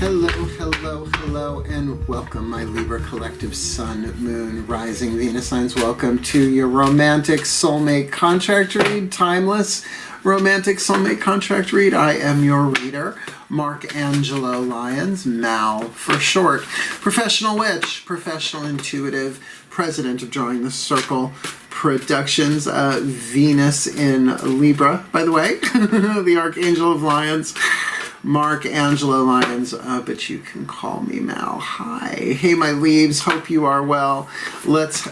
Hello, hello, hello, and welcome, my Libra collective Sun, Moon, Rising, Venus signs. Welcome to your Romantic Soulmate contract read, timeless Romantic Soulmate contract read. I am your reader, Angelo, Lyons, Mal for short. Professional witch, professional intuitive, president of Drawing the Circle Productions, Venus in Libra, by the way, the Archangel of Lyons. Angelo Lyons, but you can call me Mal. Hi. Hey, my leaves. Hope you are well. Let's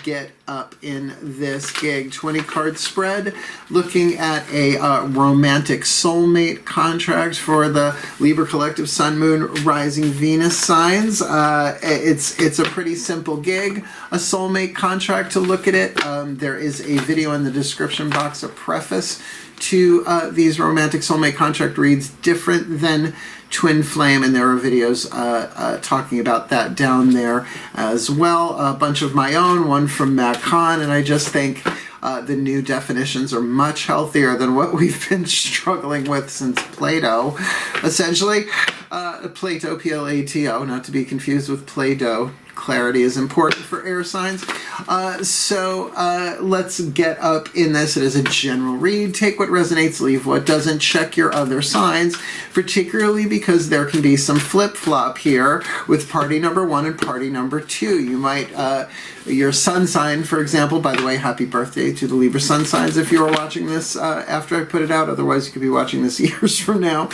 get up in this gig. 20-card spread, looking at a romantic soulmate contract for the Libra collective Sun, Moon, Rising, Venus signs. It's a pretty simple gig, a soulmate contract to look at it. There is a video in the description box, a preface to these romantic soulmate contract reads, different than twin flame, and there are videos talking about that down there as well. A bunch of my own, one from Matt Kahn, and I just think the new definitions are much healthier than what we've been struggling with since Plato, essentially. Plato, P-L-A-T-O, not to be confused with Play-Doh. Clarity is important for air signs. So let's get up in this. It is a general read. Take what resonates, leave what doesn't. Check your other signs, particularly because there can be some flip-flop here with party number 1 and party number 2. You might, your sun sign, for example, by the way, happy birthday to the Libra sun signs if you are watching this after I put it out. Otherwise, you could be watching this years from now.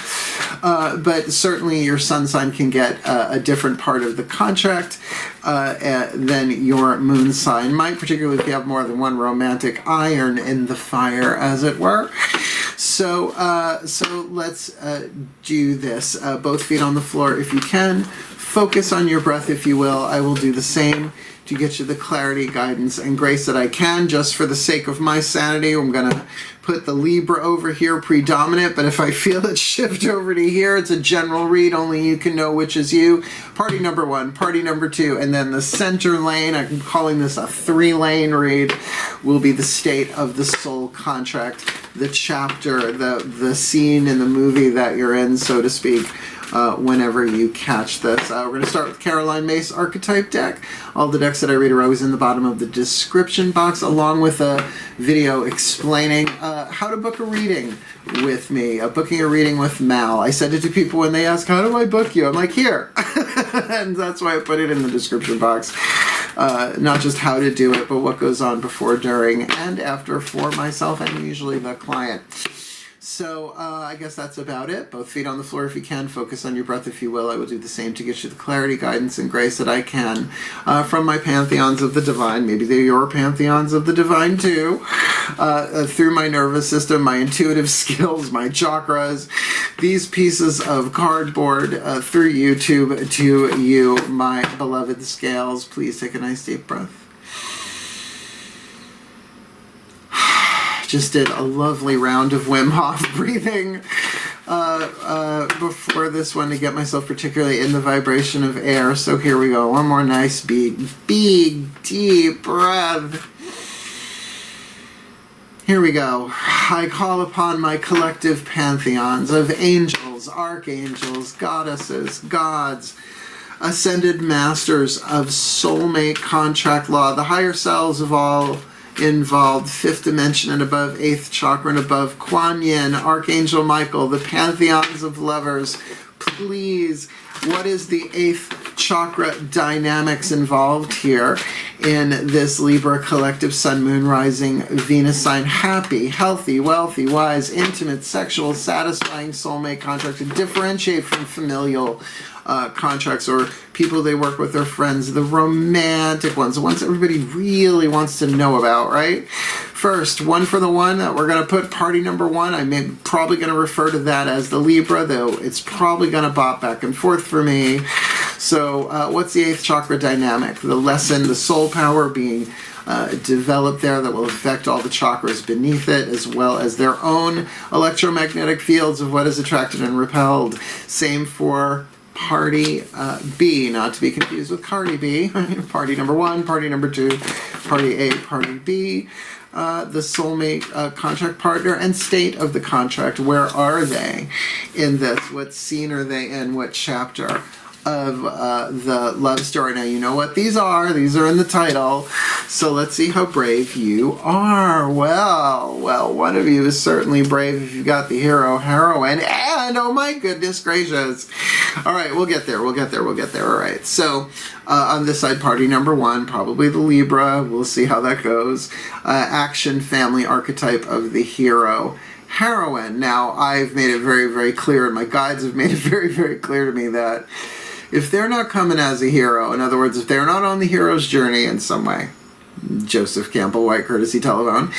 But certainly your sun sign can get a different part of the contract than your moon sign might, particularly if you have more than one romantic iron in the fire, as it were. So let's do this. Both feet on the floor if you can. Focus on your breath if you will. I will do the same to get you the clarity, guidance, and grace that I can. Just for the sake of my sanity, I'm going to put the Libra over here predominant, but if I feel it shift over to here, it's a general read. Only you can know which is you. Party number 1, party number 2, and then the center lane, I'm calling this a 3-lane read, will be the state of the soul contract, the chapter, the scene in the movie that you're in, so to speak. Whenever you catch this. We're going to start with Caroline Mace archetype deck. All the decks that I read are always in the bottom of the description box, along with a video explaining how to book a reading with me, booking a reading with Mal. I send it to people when they ask, how do I book you? I'm like, here. And that's why I put it in the description box. Not just how to do it, but what goes on before, during, and after for myself and usually the client. So I guess that's about it. Both feet on the floor if you can. Focus on your breath if you will. I will do the same to get you the clarity, guidance, and grace that I can from my pantheons of the divine. Maybe they're your pantheons of the divine too. Through my nervous system, my intuitive skills, my chakras, these pieces of cardboard through YouTube to you, my beloved scales. Please take a nice deep breath. Just did a lovely round of Wim Hof breathing before this one to get myself particularly in the vibration of air. So here we go. One more nice big deep breath. Here we go. I call upon my collective pantheons of angels, archangels, goddesses, gods, ascended masters of soulmate contract law, the higher selves of all involved, 5th dimension and above, 8th chakra and above, Kuan Yin, Archangel Michael, the Pantheons of Lovers. Please, what is the 8th chakra dynamics involved here in this Libra collective Sun, Moon, Rising, Venus sign? Happy, healthy, wealthy, wise, intimate, sexual, satisfying soulmate contract to differentiate from familial contracts or people they work with, their friends, the romantic ones, the ones everybody really wants to know about, right? First, one for the one, we're going to put party number 1. I'm probably going to refer to that as the Libra, though it's probably going to bop back and forth for me. So what's the 8th chakra dynamic? The lesson, the soul power being developed there that will affect all the chakras beneath it, as well as their own electromagnetic fields of what is attracted and repelled. Same for Party B, not to be confused with Cardi B. Party number 1, party number 2, party A, party B. The soulmate contract partner and state of the contract. Where are they in this? What scene are they in? What chapter of the love story? Now, you know what these are. These are in the title. So let's see how brave you are. Well, one of you is certainly brave if you got the hero, heroine, and oh my goodness gracious. All right, we'll get there. All right, so on this side, party number 1, probably the Libra. We'll see how that goes. Action family archetype of the hero, heroine. Now, I've made it very, very clear, and my guides have made it very, very clear to me that if they're not coming as a hero, in other words, if they're not on the hero's journey in some way, Joseph Campbell White, courtesy telephone,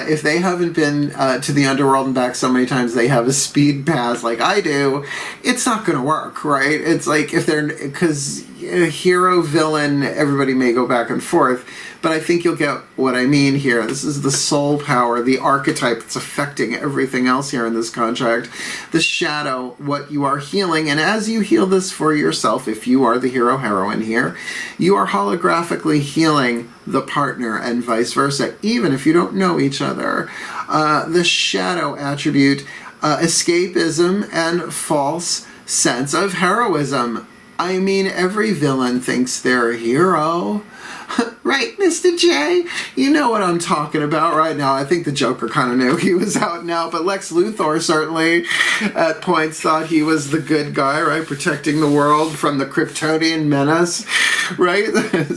if they haven't been to the underworld and back so many times they have a speed pass like I do, it's not going to work, right? It's like if they're, because hero, villain, everybody may go back and forth, but I think you'll get what I mean here. This is the soul power, the archetype that's affecting everything else here in this contract. The shadow, what you are healing, and as you heal this for yourself, if you are the hero, heroine here, you are holographically healing the partner and vice versa, even if you don't know each other. The shadow attribute, escapism and false sense of heroism. I mean, every villain thinks they're a hero. Right, Mr. J? You know what I'm talking about right now. I think the Joker kind of knew he was out now, but Lex Luthor certainly at points thought he was the good guy, right? Protecting the world from the Kryptonian menace, right?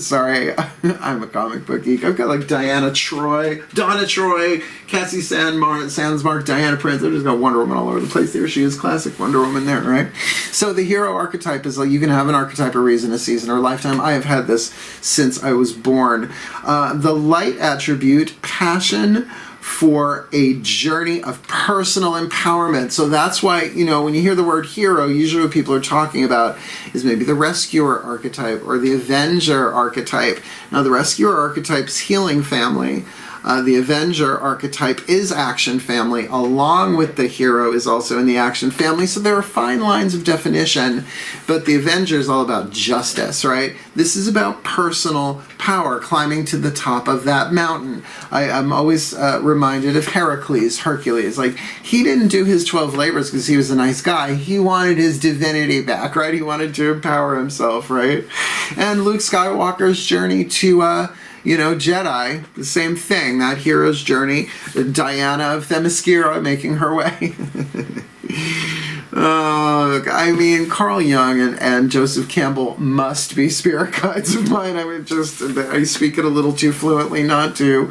Sorry, I'm a comic book geek. I've got like Donna Troy, Cassie Sandsmark, Diana Prince. I've just got Wonder Woman all over the place. There she is, classic Wonder Woman there, right? So the hero archetype is like, you can have an archetype, a reason, a season, or a lifetime. I have had this since I was born. The light attribute, passion for a journey of personal empowerment. So that's why, you know, when you hear the word hero, usually what people are talking about is maybe the rescuer archetype or the avenger archetype. Now, the rescuer archetype's healing family. The Avenger archetype is action family, along with the hero is also in the action family. So there are fine lines of definition, but the Avenger is all about justice, right? This is about personal power, climbing to the top of that mountain. I'm always reminded of Hercules. Like, he didn't do his 12 labors because he was a nice guy. He wanted his divinity back, right? He wanted to empower himself, right? And Luke Skywalker's journey to Jedi, the same thing, that hero's journey. Diana of Themyscira making her way. I mean, Carl Jung and Joseph Campbell must be spirit guides of mine. I mean, I speak it a little too fluently not to.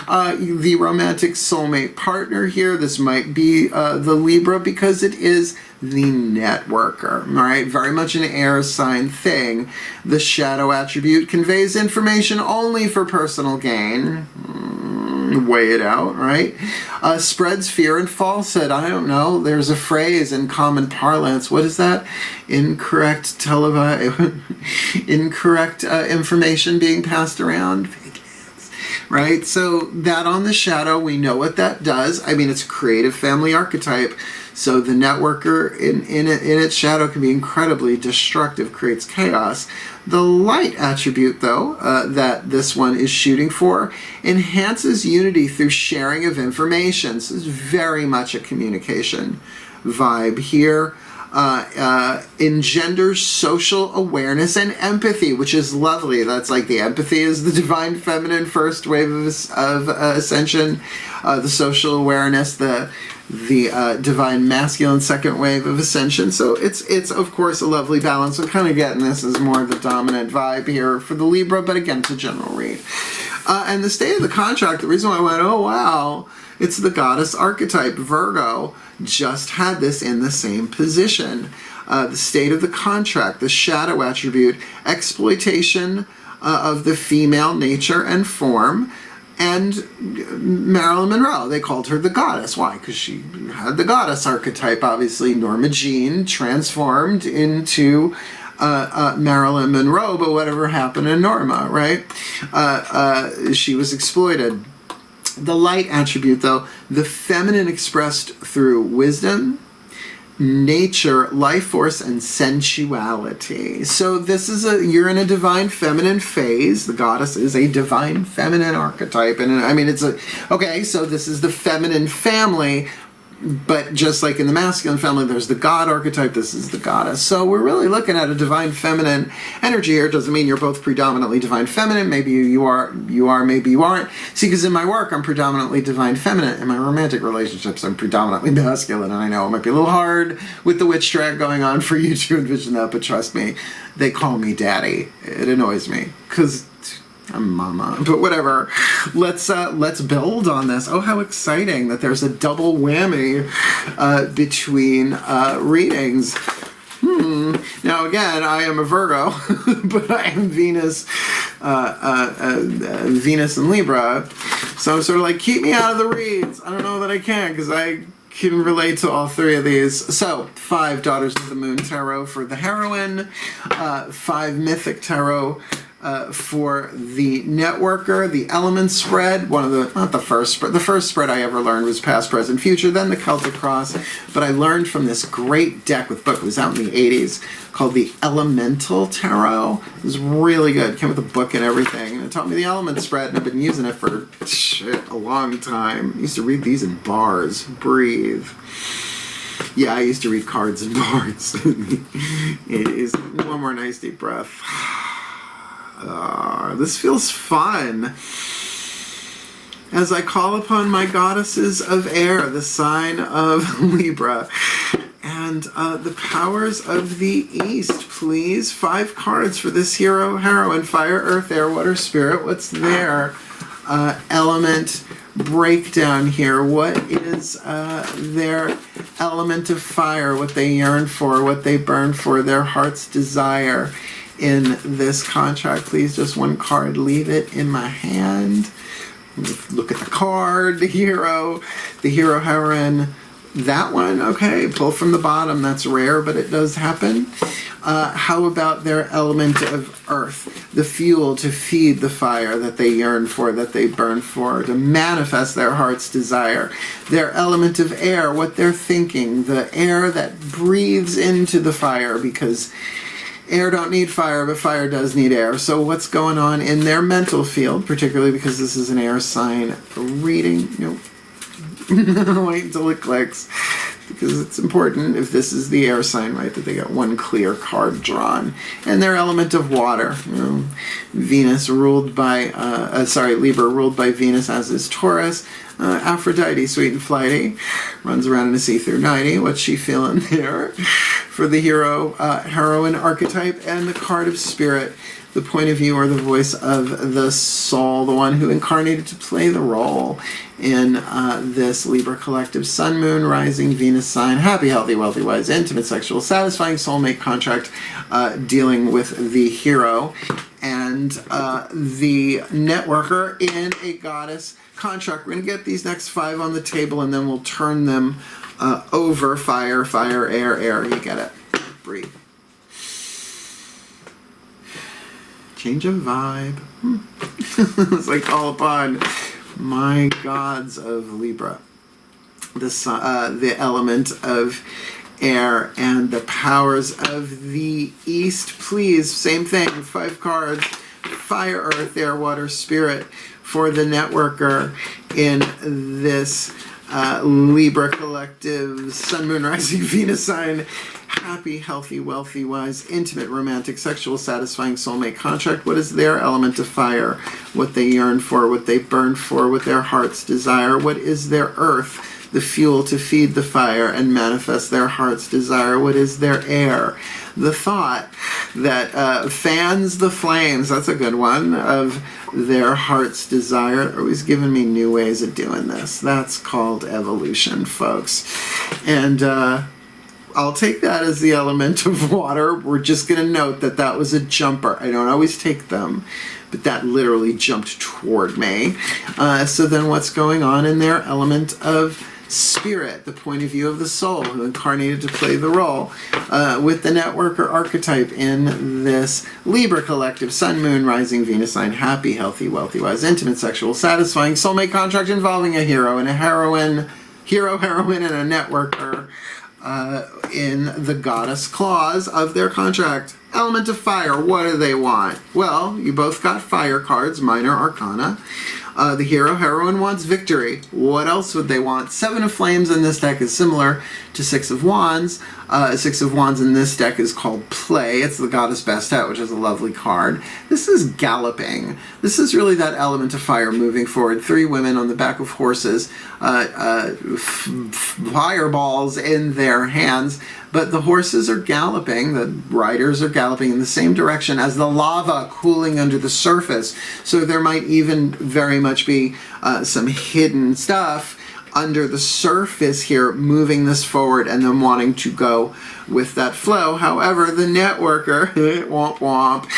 The romantic soulmate partner here, this might be the Libra because it is the networker, all right? Very much an air sign thing. The shadow attribute conveys information only for personal gain. Weigh it out, right? Spreads fear and falsehood. I don't know. There's a phrase in common parlance. What is that? Incorrect information being passed around. Right? So that on the shadow, we know what that does. I mean, it's a creative family archetype. So the networker in its shadow can be incredibly destructive, creates chaos. The light attribute, though, that this one is shooting for, enhances unity through sharing of information. So it's very much a communication vibe here. Engenders social awareness and empathy, which is lovely. That's like the empathy is the divine feminine first wave of ascension, the social awareness, the divine masculine second wave of ascension. So it's of course a lovely balance. I'm kind of getting this as more of the dominant vibe here for the Libra, but again, it's a general read. And the state of the contract, the reason why I went, oh wow, it's the goddess archetype. Virgo just had this in the same position. The state of the contract, the shadow attribute, exploitation of the female nature and form. And Marilyn Monroe, they called her the goddess. Why? Because she had the goddess archetype, obviously. Norma Jean transformed into Marilyn Monroe, but whatever happened to Norma, right? She was exploited. The light attribute, though, the feminine expressed through wisdom, nature, life force, and sensuality. So this is you're in a divine feminine phase. The goddess is a divine feminine archetype. And I mean, okay, so this is the feminine family, but just like in the masculine family, there's the god archetype, this is the goddess. So we're really looking at a divine feminine energy here. It doesn't mean you're both predominantly divine feminine. Maybe you are, maybe you aren't. See, because in my work, I'm predominantly divine feminine. In my romantic relationships, I'm predominantly masculine. And I know it might be a little hard with the witch track going on for you to envision that, but trust me, they call me daddy. It annoys me, because I'm mama, but whatever. Let's build on this. Oh, how exciting that there's a double whammy between readings. Now again, I am a Virgo, but I am Venus and Libra. So I'm sort of like, keep me out of the reads. I don't know that I can, because I can relate to all three of these. So 5 Daughters of the Moon Tarot for the heroine, 5 Mythic Tarot for the networker, the element spread, not the first spread. The first spread I ever learned was past, present, future, then the Celtic Cross. But I learned from this great deck with book. It was out in the 80s called the Elemental Tarot. It was really good. It came with a book and everything. And it taught me the element spread, and I've been using it for a long time. I used to read these in bars. Breathe. Yeah, I used to read cards in bars. It is one more nice deep breath. This feels fun. As I call upon my goddesses of air, the sign of Libra, and the powers of the East, please. 5 cards for this hero, heroine, fire, earth, air, water, spirit. What's their element breakdown here? What is their element of fire, what they yearn for, what they burn for, their heart's desire in this contract? Please, just one card. Leave it in my hand. Look at the card. The hero, heroine. That one, okay. Pull from the bottom. That's rare, but it does happen. How about their element of earth, the fuel to feed the fire that they yearn for, that they burn for, to manifest their heart's desire? Their element of air, what they're thinking, the air that breathes into the fire, because air don't need fire, but fire does need air. So what's going on in their mental field, particularly because this is an air sign reading? Nope. Wait until it clicks, because it's important, if this is the air sign, right, that they got one clear card drawn. And their element of water, Venus ruled by, Libra ruled by Venus, as is Taurus. Aphrodite, sweet and flighty, runs around in a see-through nightie. What's she feeling there? For the hero, heroine archetype, and the card of spirit, the point of view or the voice of the soul, the one who incarnated to play the role in this Libra collective sun, moon, rising, Venus sign, happy, healthy, wealthy, wise, intimate, sexual, satisfying soulmate contract, dealing with the hero and the networker in a goddess contract. We're going to get these next 5 on the table, and then we'll turn them over. Fire, fire, air, air. You get it. Breathe. Change of vibe. It's like call upon my gods of Libra. The element of air and the powers of the East, please. Same thing. 5 cards. Fire, earth, air, water, spirit for the networker in this Libra collective sun, moon, rising, Venus sign. Happy, healthy, wealthy, wise, intimate, romantic, sexual, satisfying soulmate contract. What is their element of fire? What they yearn for, what they burn for, what their heart's desire. What is their earth? The fuel to feed the fire and manifest their heart's desire. What is their air? The thought that fans the flames. That's a good one. Of their heart's desire. They're always giving me new ways of doing this. That's called evolution, folks. And I'll take that as the element of water. We're just going to note that that was a jumper. I don't always take them, but that literally jumped toward me. So then what's going on in their element of spirit, the point of view of the soul who incarnated to play the role, with the networker archetype in this Libra collective, sun, moon, rising, Venus sign, happy, healthy, wealthy, wise, intimate, sexual, satisfying soulmate contract involving a hero and a heroine, heroine, and a networker. in the goddess clause of their contract. Element of fire, what do they want? Well, you both got fire cards, minor arcana. The hero, heroine wants victory. What else would they want? Seven of Flames in this deck is similar to Six of Wands. Six of Wands in this deck is called Play. It's the Goddess Bastet, which is a lovely card. This is galloping. This is really that element of fire moving forward. Three women on the back of horses, fireballs in their hands. But the horses are galloping, the riders are galloping in the same direction as the lava cooling under the surface. So there might even very much be some hidden stuff under the surface here, moving this forward and then wanting to go with that flow. However, the networker, womp womp,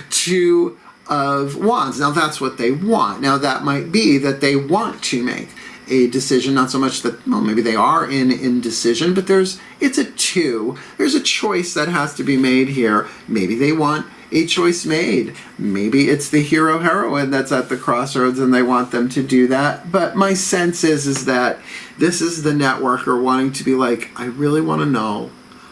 Two of Wands. Now that's what they want. Now that might be that they want to make a decision, not so much that, well, maybe they are in indecision, but it's a two. There's a choice that has to be made here. Maybe they want a choice made. Maybe it's the hero heroine that's at the crossroads and they want them to do that. But my sense is that this is the networker wanting to be like, I really want to know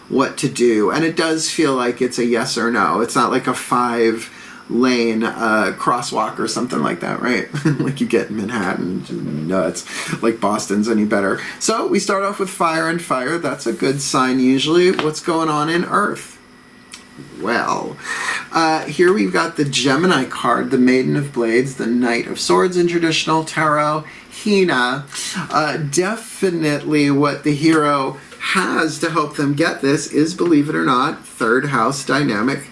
what to do. And it does feel like it's a yes or no. It's not like a 5-lane crosswalk or something like that, right? Like you get in Manhattan, nuts, like Boston's any better. So we start off with fire and fire. That's a good sign usually. What's going on in Earth? Well, here we've got the Gemini card, the Maiden of Blades, the Knight of Swords in traditional tarot, Hina. Definitely what the hero has to help them get this is, believe it or not, third house dynamic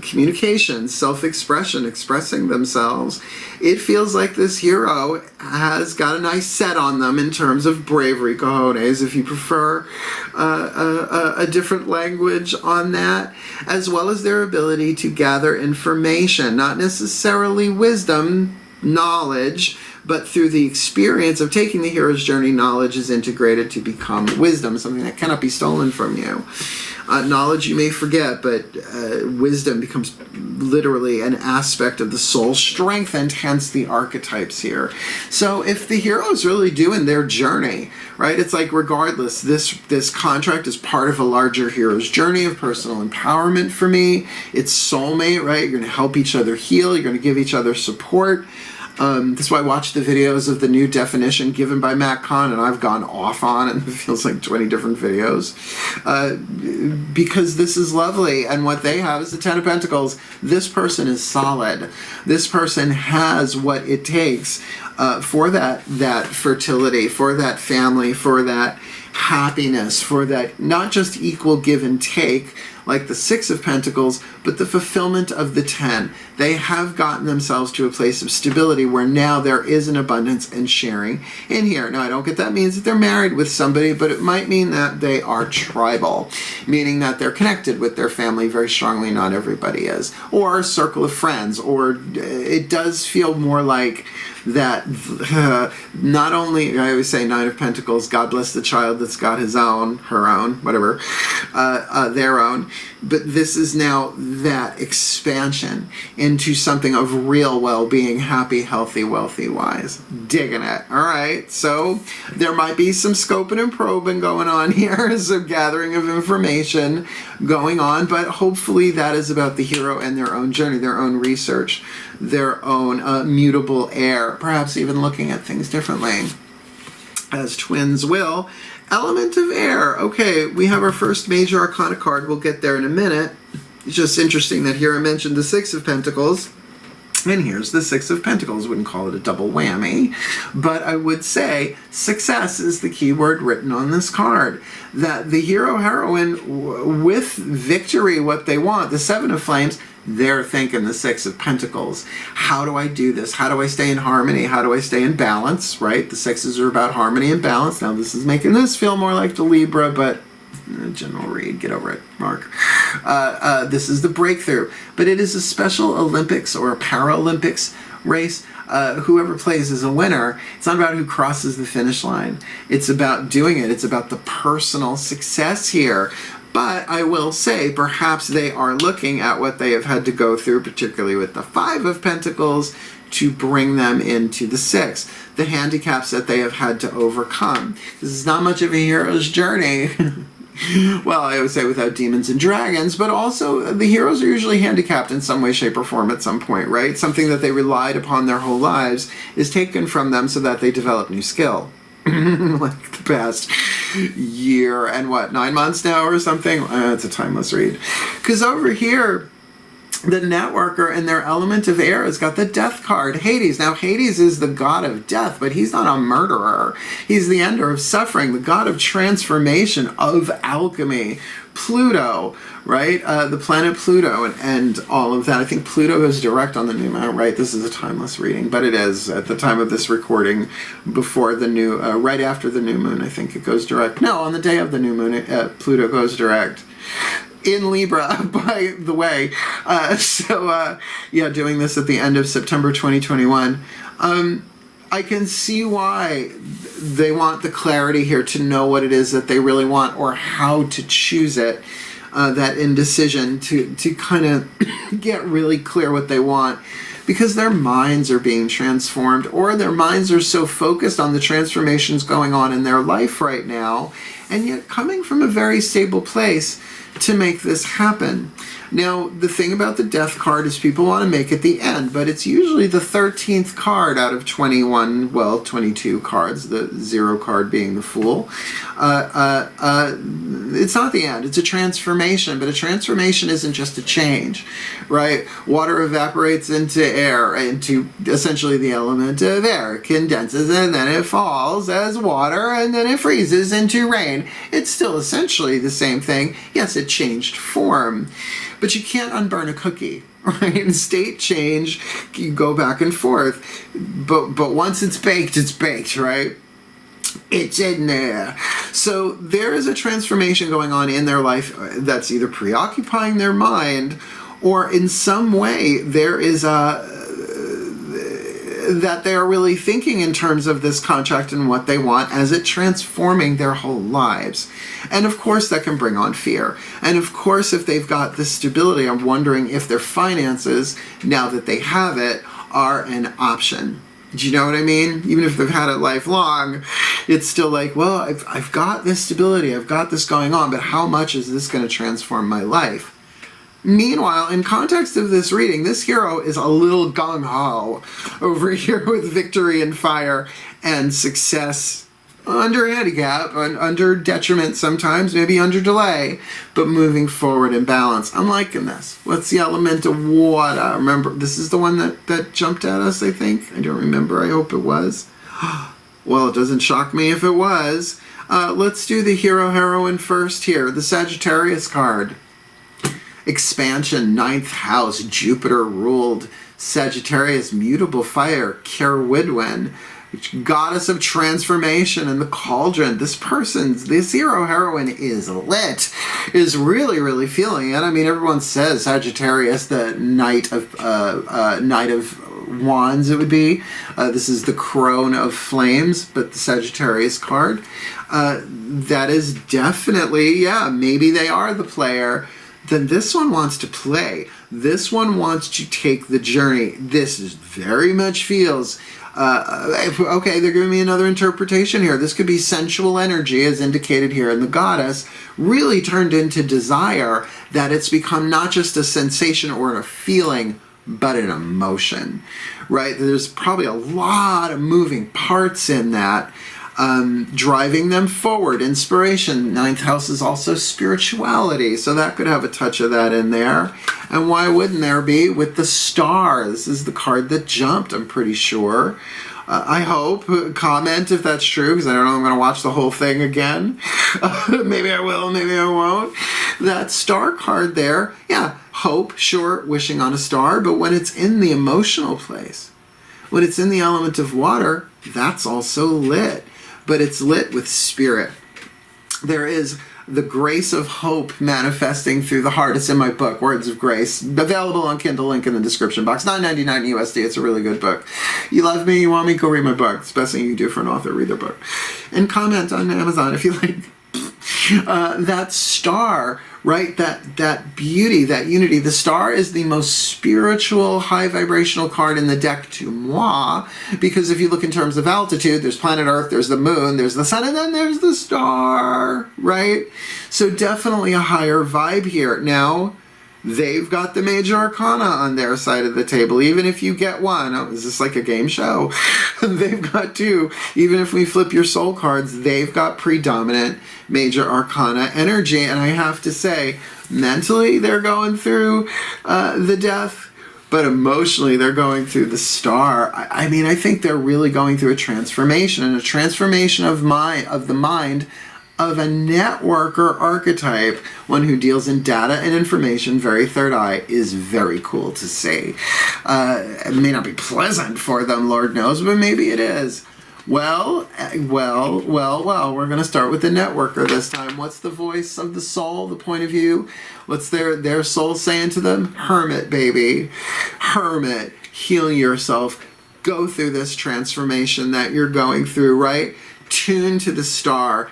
communication, self-expression, expressing themselves. It feels like this hero has got a nice set on them in terms of bravery, cojones, if you prefer a different language on that, as well as their ability to gather information, not necessarily wisdom, knowledge, but through the experience of taking the hero's journey, knowledge is integrated to become wisdom, something that cannot be stolen from you. Knowledge you may forget, but wisdom becomes literally an aspect of the soul, strengthened, hence the archetypes here. So if the hero is really doing their journey, right, it's like regardless, this contract is part of a larger hero's journey of personal empowerment for me. It's soulmate, right? You're going to help each other heal. You're going to give each other support. That's why I watched the videos of the new definition given by Matt Kahn, and I've gone off on, and it feels like 20 different videos, because this is lovely, and what they have is the Ten of Pentacles. This person is solid. This person has what it takes for that fertility, for that family, for that happiness, for that not just equal give and take, like the Six of Pentacles, but the fulfillment of the 10. They have gotten themselves to a place of stability where now there is an abundance and sharing in here. Now, I don't get that means that they're married with somebody, but it might mean that they are tribal, meaning that they're connected with their family very strongly. Not everybody is. Or a circle of friends, or it does feel more like that not only, I always say Nine of Pentacles, God bless the child that's got his own, her own, whatever, their own, but this is now that expansion into something of real well-being, happy, healthy, wealthy, wise. Digging it. All right, so there might be some scoping and probing going on here, some gathering of information going on, but hopefully that is about the hero and their own journey, their own research, their own mutable air, perhaps even looking at things differently, as twins will. Element of air. Okay, we have our first major arcana card. We'll get there in a minute. It's just interesting that here I mentioned the Six of Pentacles, and here's the Six of Pentacles. Wouldn't call it a double whammy, but I would say success is the key word written on this card. That the hero heroine with victory, what they want, the Seven of Flames, they're thinking the Six of Pentacles. How do I do this? How do I stay in harmony? How do I stay in balance, right? The sixes are about harmony and balance. Now this is making this feel more like the Libra, but general read, get over it, Mark. This is the breakthrough. But it is a special Olympics or a Paralympics race. Whoever plays is a winner. It's not about who crosses the finish line. It's about doing it. It's about the personal success here. But I will say, perhaps they are looking at what they have had to go through, particularly with the Five of Pentacles, to bring them into the Six. The handicaps that they have had to overcome. This is not much of a hero's journey. Well, I would say without demons and dragons, but also the heroes are usually handicapped in some way, shape, or form at some point, right? Something that they relied upon their whole lives is taken from them so that they develop new skill. Like the past year and 9 months now or something? It's a timeless read. Because over here, the networker and their element of air has got the death card, Hades. Now, Hades is the god of death, but he's not a murderer. He's the ender of suffering, the god of transformation, of alchemy. Pluto, right? The planet Pluto and all of that. I think Pluto goes direct on the new moon, right? This is a timeless reading, but it is at the time of this recording before the new, right after the new moon, I think it goes direct. No, on the day of the new moon, Pluto goes direct. In Libra, by the way. Yeah, doing this at the end of September 2021. I can see why they want the clarity here to know what it is that they really want or how to choose it. That indecision to kind of get really clear what they want. Because their minds are being transformed, or their minds are so focused on the transformations going on in their life right now, and yet coming from a very stable place to make this happen. Now, the thing about the death card is people want to make it the end, but it's usually the 13th card out of 21, well, 22 cards, the 0 card being the Fool. It's not the end, it's a transformation, but a transformation isn't just a change, right? Water evaporates into air, into essentially the element of air. It condenses and then it falls as water and then it freezes into rain. It's still essentially the same thing. Yes, it changed form. But you can't unburn a cookie, right? In state change, you go back and forth. But once it's baked, right? It's in there. So there is a transformation going on in their life that's either preoccupying their mind or in some way there is that they are really thinking in terms of this contract and what they want as it transforming their whole lives. And of course that can bring on fear. And of course if they've got this stability, I'm wondering if their finances, now that they have it, are an option. Do you know what I mean? Even if they've had it lifelong, it's still like, well, I've got this stability, I've got this going on, but how much is this going to transform my life? Meanwhile, in context of this reading, this hero is a little gung-ho over here with victory and fire and success under handicap, under detriment sometimes, maybe under delay, but moving forward in balance. I'm liking this. What's the element of water? Remember, this is the one that jumped at us, I think. I don't remember. I hope it was. Well, it doesn't shock me if it was. Let's do the hero-heroine first here. The Sagittarius card. Expansion, 9th house, Jupiter ruled Sagittarius, mutable fire, Cerwidwen, goddess of transformation and the cauldron. This hero heroine is lit, is really, really feeling it. I mean, everyone says Sagittarius, the Knight of Wands, it would be. This is the Crone of Flames, but the Sagittarius card. That is definitely, yeah, maybe they are the player. Then this one wants to play. This one wants to take the journey. This is very much feels, okay, they're giving me another interpretation here. This could be sensual energy, as indicated here in the goddess, really turned into desire, that it's become not just a sensation or a feeling, but an emotion, right? There's probably a lot of moving parts in that. Driving them forward, inspiration. 9th house is also spirituality, so that could have a touch of that in there. And why wouldn't there be with the star? This is the card that jumped, I'm pretty sure. I hope. Comment if that's true, because I don't know if I'm going to watch the whole thing again. Maybe I will, maybe I won't. That star card there, yeah, hope, sure, wishing on a star, but when it's in the emotional place, when it's in the element of water, that's also lit. But it's lit with spirit. There is the grace of hope manifesting through the heart. It's in my book, Words of Grace. Available on Kindle, link in the description box. $9.99 USD. It's a really good book. You love me, you want me, go read my book. It's the best thing you can do for an author, read their book. And comment on Amazon if you like. That star, right? That beauty, that unity. The star is the most spiritual, high vibrational card in the deck to moi, because if you look in terms of altitude, there's planet Earth, there's the moon, there's the sun, and then there's the star, right? So definitely a higher vibe here. Now, they've got the major arcana on their side of the table. Even if you get one, oh, is this like a game show? They've got two. Even if we flip your soul cards, they've got predominant major arcana energy. And I have to say, mentally they're going through the death, but emotionally they're going through the star. I mean, I think they're really going through a transformation, and a transformation of the mind of a networker archetype, one who deals in data and information, very third eye, is very cool to see. It may not be pleasant for them, Lord knows, but maybe it is. Well, we're going to start with the networker this time. What's the voice of the soul, the point of view? What's their soul saying to them? Hermit, baby. Hermit, heal yourself. Go through this transformation that you're going through, right? Tune to the star.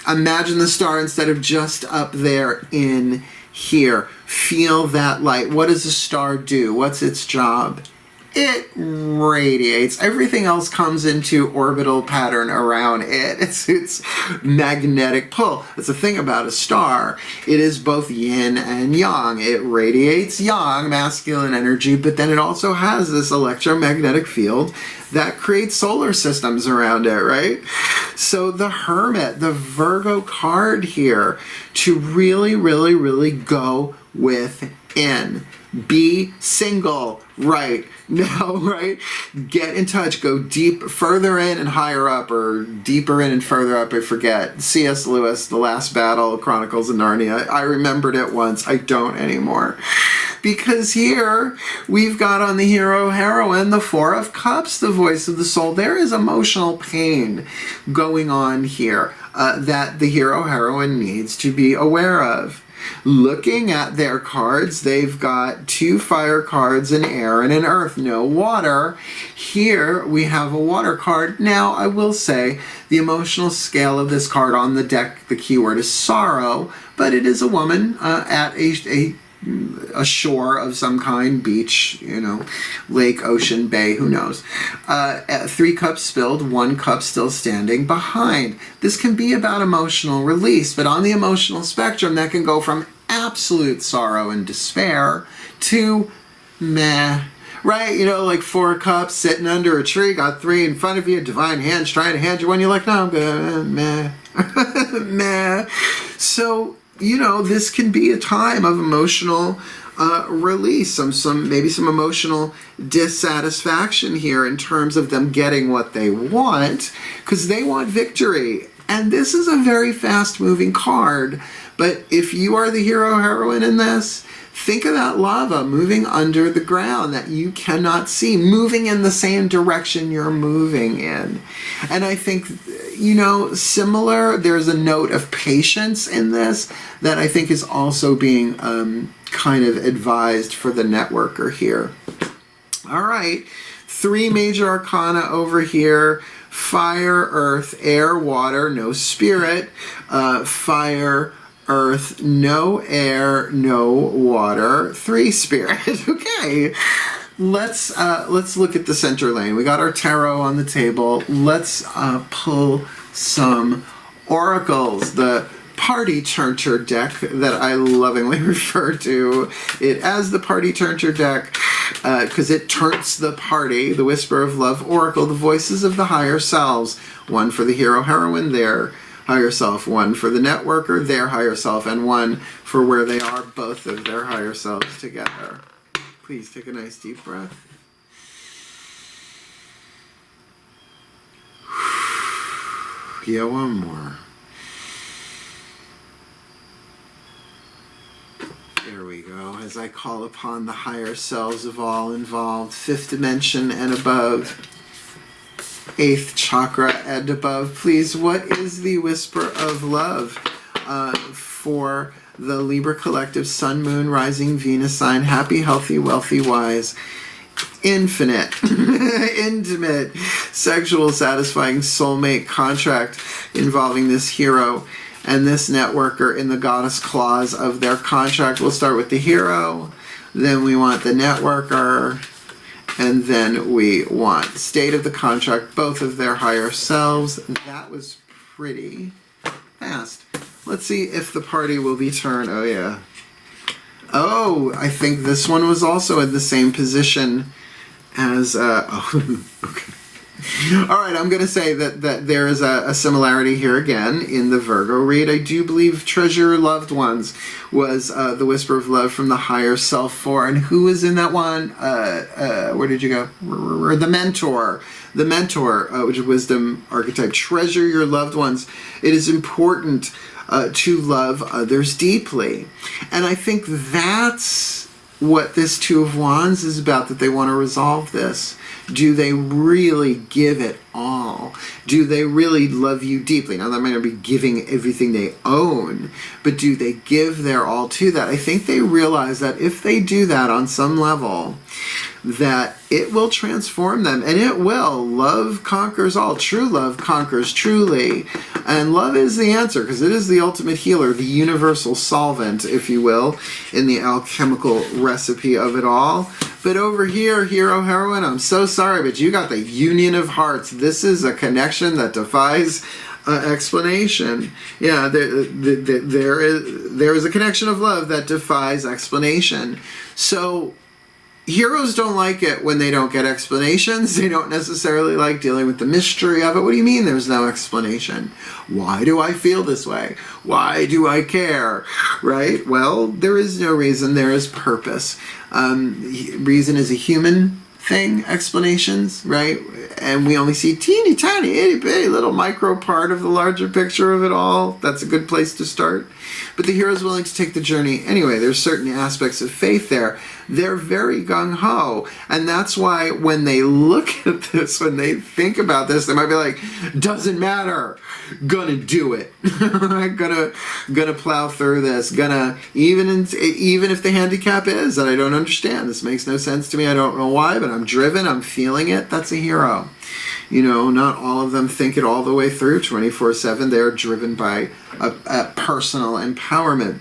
Imagine the star instead of just up there in here. Feel that light. What does a star do? What's its job? It radiates. Everything else comes into orbital pattern around it. It's its magnetic pull. That's the thing about a star. It is both yin and yang. It radiates yang, masculine energy, but then it also has this electromagnetic field that creates solar systems around it, right? So the Hermit, the Virgo card here, to really, really, really go within. Be single right now, right? Get in touch. Go deep, further in and higher up, or deeper in and further up. I forget. C.S. Lewis, The Last Battle, Chronicles of Narnia. I remembered it once. I don't anymore. Because here we've got on the hero-heroine the Four of Cups, the voice of the soul. There is emotional pain going on here that the hero-heroine needs to be aware of. Looking at their cards, they've got two fire cards, an air and an earth, no water. Here we have a water card. Now, I will say the emotional scale of this card on the deck, the keyword is sorrow, but it is a woman at a shore of some kind, beach, lake, ocean, bay, who knows. 3 cups spilled, 1 cup still standing behind. This can be about emotional release, but on the emotional spectrum, that can go from absolute sorrow and despair to meh. Right? Like 4 cups sitting under a tree, got 3 in front of you, divine hands trying to hand you one, you're like, no, I'm good, meh. Meh. So, this can be a time of emotional release, maybe some emotional dissatisfaction here in terms of them getting what they want, because they want victory. And this is a very fast-moving card. But if you are the hero-heroine in this, think of that lava moving under the ground that you cannot see, moving in the same direction you're moving in. And I think, similar, there's a note of patience in this that I think is also being kind of advised for the networker here. All right, 3 major arcana over here. Fire, earth, air, water, no spirit. Fire, earth, no air, no water, 3 spirit. Okay. Let's look at the center lane. We got our tarot on the table. Let's pull some oracles. The Party Turner deck that I lovingly refer to it as the Party Turner deck because it turns the party. The Whisper of Love Oracle, the voices of the higher selves. One for the hero-heroine, their higher self. One for the networker, their higher self. And one for where they are, both of their higher selves together. Please take a nice deep breath. Yeah, one more. There we go. As I call upon the higher selves of all involved, 5th dimension and above, 8th chakra and above, please, what is the Whisper of Love for the Libra collective, Sun, Moon, Rising, Venus sign, happy, healthy, wealthy, wise, infinite, intimate, sexual, satisfying soulmate contract involving this hero and this networker in the goddess clause of their contract. We'll start with the hero, then we want the networker, and then we want state of the contract, both of their higher selves. That was pretty fast. Let's see if the party will be turned. Oh, yeah. Oh, I think this one was also in the same position as... oh, okay. All right, I'm going to say that there is a similarity here again in the Virgo read. I do believe Treasure Your Loved Ones was the Whisper of Love from the Higher Self 4. And who was in that one? Where did you go? The Mentor. The Mentor, which is Wisdom archetype. Treasure Your Loved Ones. It is important to love others deeply. And I think that's what this Two of Wands is about, that they want to resolve this. Do they really give it all? Do they really love you deeply? Now, that might not be giving everything they own, but do they give their all to that? I think they realize that if they do that on some level, that it will transform them, and it will. Love conquers all. True love conquers truly. And love is the answer, because it is the ultimate healer, the universal solvent, if you will, in the alchemical recipe of it all. But over here, hero, heroine, I'm so sorry, but you got the union of hearts. This is a connection that defies explanation. Yeah, there is a connection of love that defies explanation. So heroes don't like it when they don't get explanations. They don't necessarily like dealing with the mystery of it. What do you mean there's no explanation? Why do I feel this way? Why do I care? Right? Well, there is no reason. There is purpose. Reason is a human thing, explanations, right? And we only see teeny tiny, itty bitty little micro part of the larger picture of it all. That's a good place to start. But the hero is willing to take the journey anyway. There's certain aspects of faith there. They're very gung-ho. And that's why when they look at this, when they think about this, they might be like, doesn't matter. Gonna do it. gonna plow through this. Gonna, even if the handicap is that I don't understand. This makes no sense to me. I don't know why, but I'm driven. I'm feeling it. That's a hero. You know, not all of them think it all the way through 24/7. They're driven by a personal empowerment.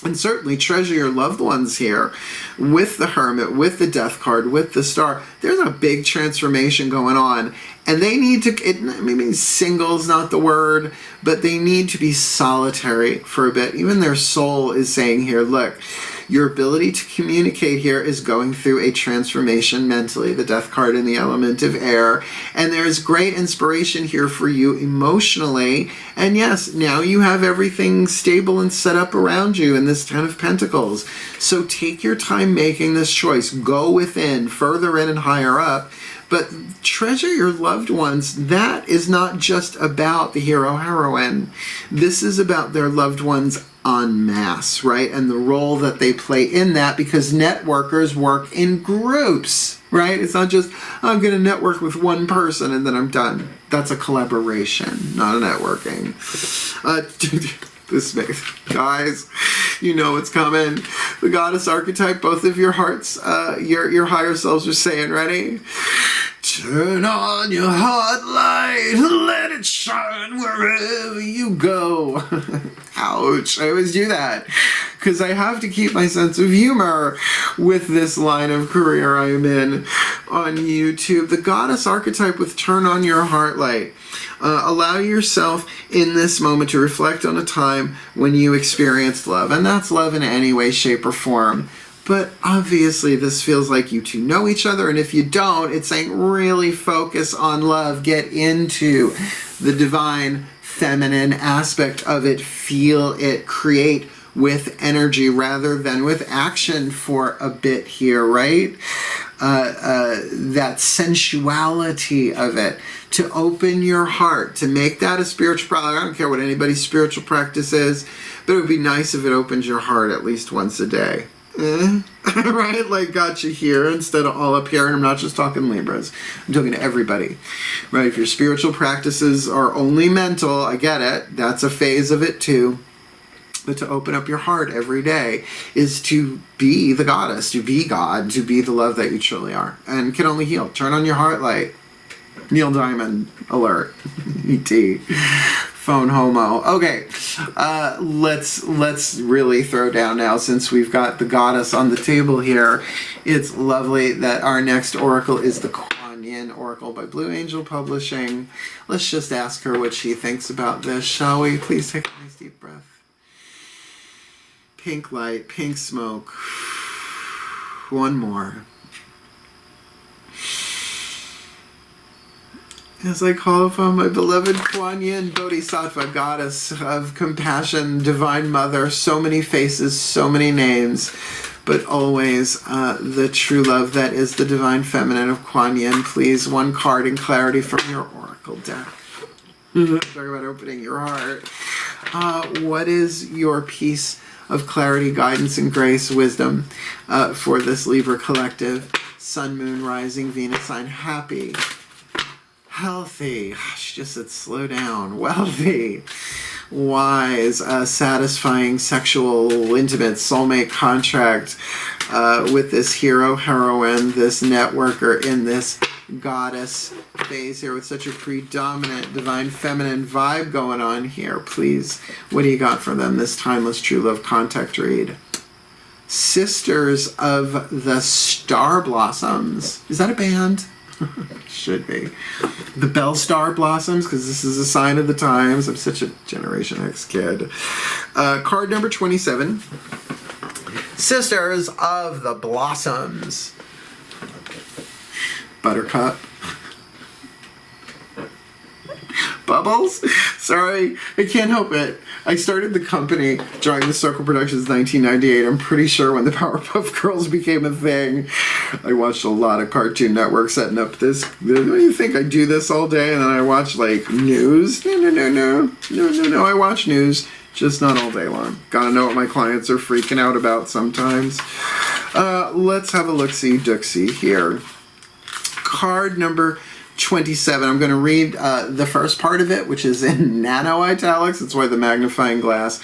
And certainly treasure your loved ones here with the Hermit, with the Death card, with the Star. There's a big transformation going on. And they need to, maybe single's not the word, but they need to be solitary for a bit. Even their soul is saying here, look, your ability to communicate here is going through a transformation mentally, the Death card in the element of air. And there's great inspiration here for you emotionally. And yes, now you have everything stable and set up around you in this Ten of Pentacles. So take your time making this choice. Go within, further in and higher up. But treasure your loved ones. That is not just about the hero, heroine. This is about their loved ones en masse, right? And the role that they play in that, because networkers work in groups, right? It's not just, I'm going to network with one person and then I'm done. That's a collaboration, not a networking. This makes, guys, you know it's coming. The goddess archetype, both of your hearts, your higher selves are saying, ready? Turn on your heart light, let it shine wherever you go. Ouch, I always do that because I have to keep my sense of humor with this line of career I am in on YouTube. The goddess archetype with turn on your heart light. Allow yourself in this moment to reflect on a time when you experienced love. And that's love in any way, shape, or form. But obviously this feels like you two know each other. And if you don't, it's saying really focus on love. Get into the divine feminine aspect of it. Feel it. Create with energy rather than with action for a bit here, right? That sensuality of it, to open your heart, to make that a spiritual practice. I don't care what anybody's spiritual practice is, but it would be nice if it opens your heart at least once a day. Right? Like, got you here instead of all up here. And I'm not just talking Libras. I'm talking to everybody. Right? If your spiritual practices are only mental, I get it. That's a phase of it too. But to open up your heart every day is to be the goddess, to be God, to be the love that you truly are. And can only heal. Turn on your heart light. Neil Diamond alert. E.T. Phone homo. Okay, let's really throw down now since we've got the goddess on the table here. It's lovely that our next oracle is the Kuan Yin Oracle by Blue Angel Publishing. Let's just ask her what she thinks about this, shall we? Please take a nice deep breath. Pink light, pink smoke. One more. As I call upon my beloved Kuan Yin, Bodhisattva, goddess of compassion, divine mother, so many faces, so many names, but always the true love that is the divine feminine of Kuan Yin. Please, one card in clarity from your oracle deck. Talk about opening your heart. What is your piece of clarity, guidance, and grace, wisdom for this Libra collective? Sun, Moon, Rising, Venus sign. Happy. Healthy, she just said slow down. Wealthy, wise, satisfying, sexual, intimate, soulmate contract with this hero, heroine, this networker in this goddess phase here with such a predominant divine feminine vibe going on here. Please, what do you got for them? This timeless true love contact read. Sisters of the Star Blossoms. Is that a band? Should be. The Bell Star Blossoms, because this is a sign of the times. I'm such a Generation X kid. Card number 27. Sisters of the Blossoms. Buttercup. Bubbles? Sorry, I can't help it. I started the company Drawing the Circle Productions in 1998. I'm pretty sure when the Powerpuff Girls became a thing. I watched a lot of Cartoon Network setting up this. What do you think? I do this all day and then I watch like news? No. I watch news, just not all day long. Gotta know what my clients are freaking out about sometimes. Let's have a look-see-dooksy here. Card number 27. I'm going to read the first part of it, which is in nano italics. That's why the magnifying glass.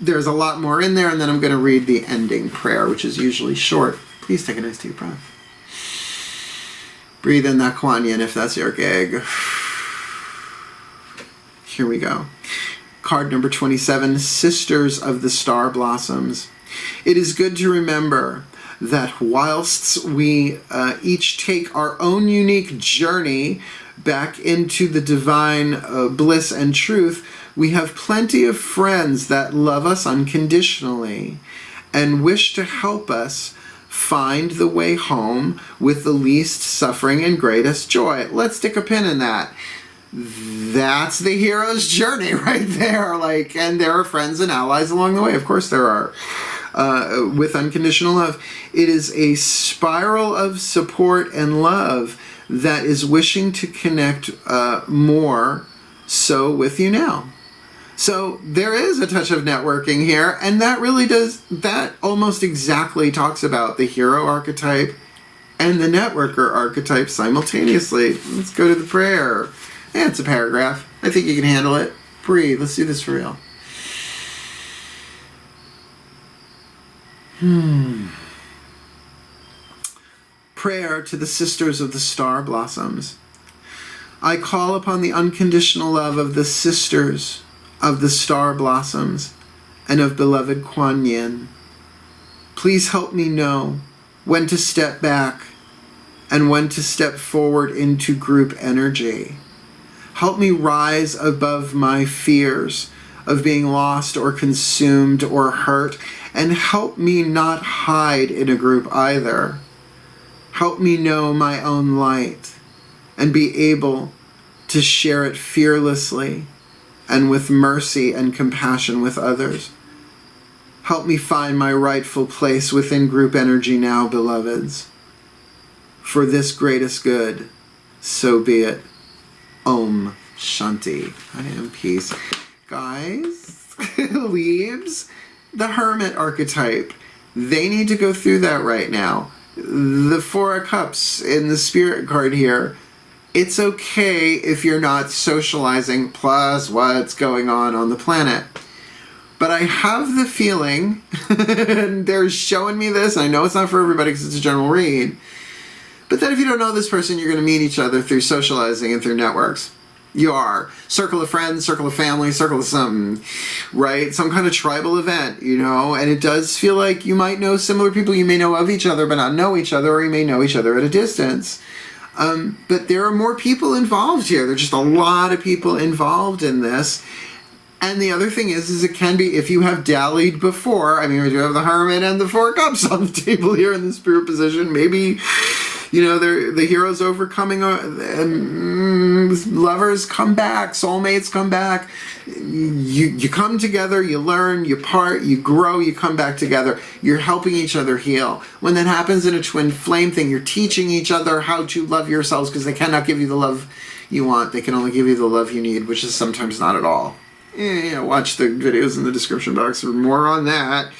There's a lot more in there, and then I'm going to read the ending prayer, which is usually short. Please take a nice deep breath. Breathe in that Kuan Yin if that's your gig. Here we go. Card number 27, Sisters of the Star Blossoms. It is good to remember that whilst we each take our own unique journey back into the divine bliss and truth, we have plenty of friends that love us unconditionally and wish to help us find the way home with the least suffering and greatest joy. Let's stick a pin in that. That's the hero's journey right there. And there are friends and allies along the way. Of course there are. With unconditional love. It is a spiral of support and love that is wishing to connect more so with you now. So there is a touch of networking here, and that really does, that almost exactly talks about the hero archetype and the networker archetype simultaneously. Let's go to the prayer. Yeah, it's a paragraph. I think you can handle it. Breathe. Let's do this for real. Prayer to the Sisters of the Star Blossoms. I call upon the unconditional love of the Sisters of the Star Blossoms and of beloved Kuan Yin. Please help me know when to step back and when to step forward into group energy. Help me rise above my fears of being lost or consumed or hurt, and help me not hide in a group either. Help me know my own light and be able to share it fearlessly and with mercy and compassion with others. Help me find my rightful place within group energy now, beloveds. For this greatest good, so be it. Om Shanti. I am peace. Guys, Leaves, the Hermit archetype, they need to go through that right now. The Four of Cups in the Spirit card here, it's okay if you're not socializing plus what's going on the planet. But I have the feeling, and they're showing me this, and I know it's not for everybody because it's a general read, but that if you don't know this person, you're going to meet each other through socializing and through networks. You are. Circle of friends, circle of family, circle of something, right? Some kind of tribal event, you know? And it does feel like you might know similar people. You may know of each other, but not know each other, or you may know each other at a distance. But there are more people involved here. There's just a lot of people involved in this. And the other thing is it can be, if you have dallied before, I mean, we do have the Hermit and the Four Cups on the table here in the Spirit position. Maybe, you know, the hero's overcoming, lovers come back, soulmates come back. You come together, you learn, you part, you grow, you come back together. You're helping each other heal. When that happens in a twin flame thing, you're teaching each other how to love yourselves, because they cannot give you the love you want. They can only give you the love you need, which is sometimes not at all. Yeah, watch the videos in the description box for more on that.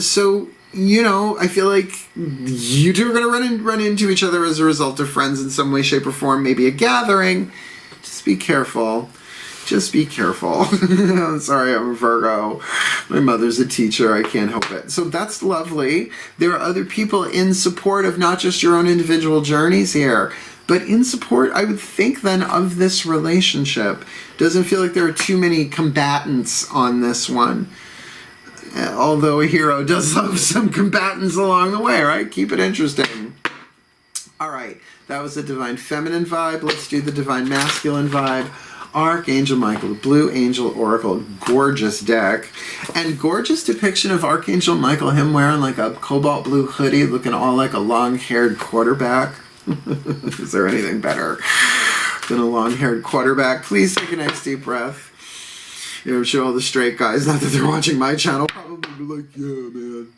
So, you know, I feel like you two are going to run into each other as a result of friends in some way, shape, or form. Maybe a gathering. Just be careful. Just be careful. I'm sorry, I'm a Virgo. My mother's a teacher. I can't help it. So that's lovely. There are other people in support of not just your own individual journeys here, but in support, I would think, then, of this relationship. Doesn't feel like there are too many combatants on this one. Although a hero does love some combatants along the way, right? Keep it interesting. All right, that was the Divine Feminine vibe. Let's do the Divine Masculine vibe. Archangel Michael, the Blue Angel Oracle, gorgeous deck. And gorgeous depiction of Archangel Michael, him wearing like a cobalt blue hoodie, looking all like a long-haired quarterback. Is there anything better than a long-haired quarterback? Please take a nice deep breath. I'm sure all the straight guys, not that they're watching my channel, probably be like, yeah, man,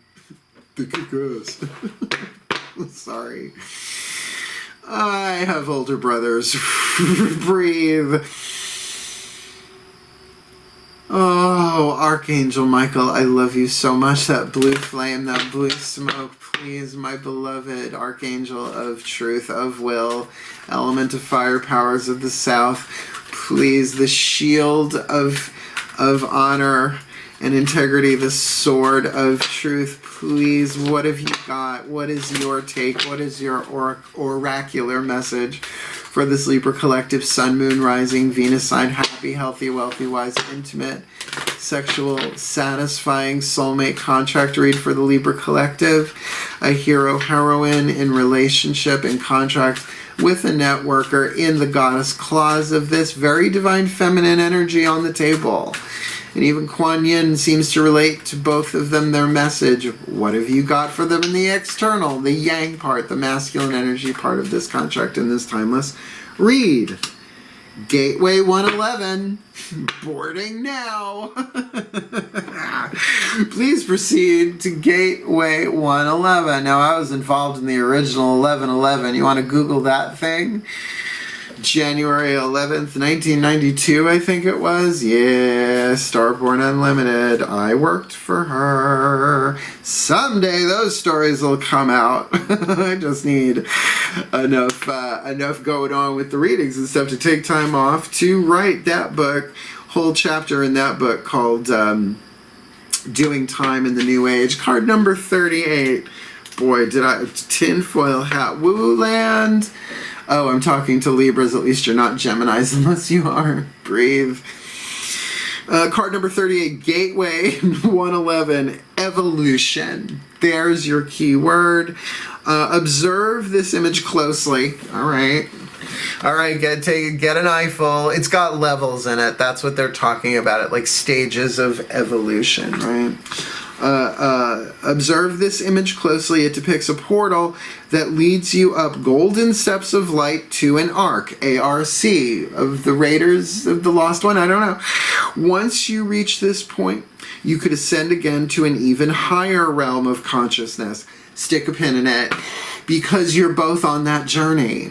they kick ass. Sorry. I have older brothers. Breathe. Oh, Archangel Michael, I love you so much. That blue flame, that blue smoke, please, my beloved Archangel of truth, of will, element of fire, powers of the south, please, the shield of honor and integrity, the sword of truth, please, what have you got? What is your take? What is your oracular message for this Libra collective, Sun, Moon, Rising, Venus sign, happy, healthy, wealthy, wise, intimate, sexual, satisfying, soulmate contract read for the Libra collective, a hero, heroine in relationship and contract with a networker in the goddess clause of this very divine feminine energy on the table. And even Kuan Yin seems to relate to both of them their message. What have you got for them in the external, the yang part, the masculine energy part of this contract in this timeless read? Gateway 111, boarding now. Please proceed to Gateway 111. Now, I was involved in the original 1111. You want to Google that thing? January 11th, 1992, I think it was. Yeah, Starborn Unlimited. I worked for her. Someday those stories will come out. I just need enough going on with the readings and stuff to take time off to write that book, whole chapter in that book called Doing Time in the New Age. Card number 38. Boy, did I... Tinfoil hat. Woo land. Oh, I'm talking to Libras. At least you're not Geminis unless you are. Breathe. Card number 38, Gateway 111, Evolution. There's your key word. Observe this image closely. All right. All right, get an eyeful. It's got levels in it. That's what they're talking about. It like stages of evolution, right? Observe this image closely. It depicts a portal that leads you up golden steps of light to an arc, A-R-C, of the Raiders of the Lost One, I don't know. Once you reach this point, you could ascend again to an even higher realm of consciousness. Stick a pin in it, because you're both on that journey,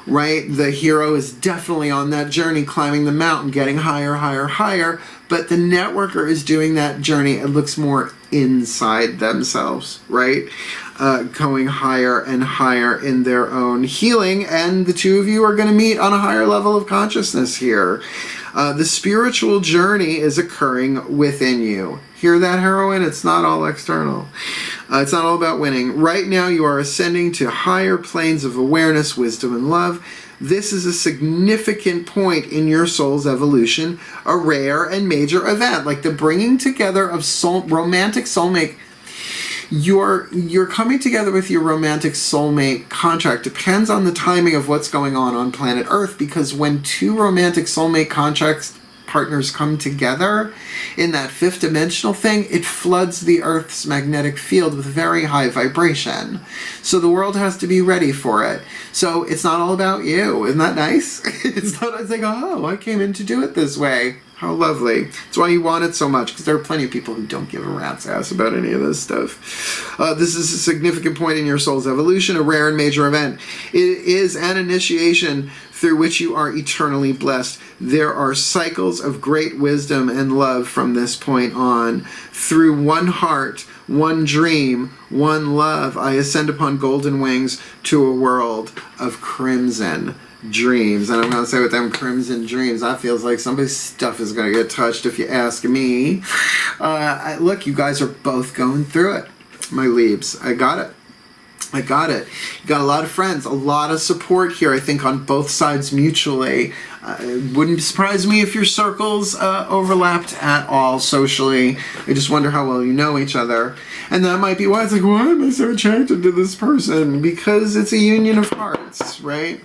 right? The hero is definitely on that journey, climbing the mountain, getting higher, higher, higher, but the networker is doing that journey. It looks more inside themselves, right? Going higher and higher in their own healing, and the two of you are going to meet on a higher level of consciousness here. The spiritual journey is occurring within you. Hear that, heroine? It's not all external. It's not all about winning. Right now you are ascending to higher planes of awareness, wisdom, and love. This is a significant point in your soul's evolution, a rare and major event, like the bringing together of romantic soulmate. You're coming together with your romantic soulmate contract. Depends on the timing of what's going on planet Earth, because when two romantic soulmate contracts partners come together in that fifth dimensional thing, it floods the Earth's magnetic field with very high vibration. So the world has to be ready for it. So it's not all about you. Isn't that nice? It's like, oh, I came in to do it this way. How lovely. That's why you want it so much, because there are plenty of people who don't give a rat's ass about any of this stuff. This is a significant point in your soul's evolution, a rare and major event. It is an initiation through which you are eternally blessed. There are cycles of great wisdom and love from this point on. Through one heart, one dream, one love, I ascend upon golden wings to a world of crimson dreams. And I'm going to say with them crimson dreams, that feels like somebody's stuff is going to get touched if you ask me. Look, you guys are both going through it, my Libs. I got it. You got a lot of friends, a lot of support here, I think, on both sides mutually. It wouldn't surprise me if your circles overlapped at all socially. I just wonder how well you know each other. And that might be why it's like, why am I so attracted to this person? Because it's a union of hearts, right?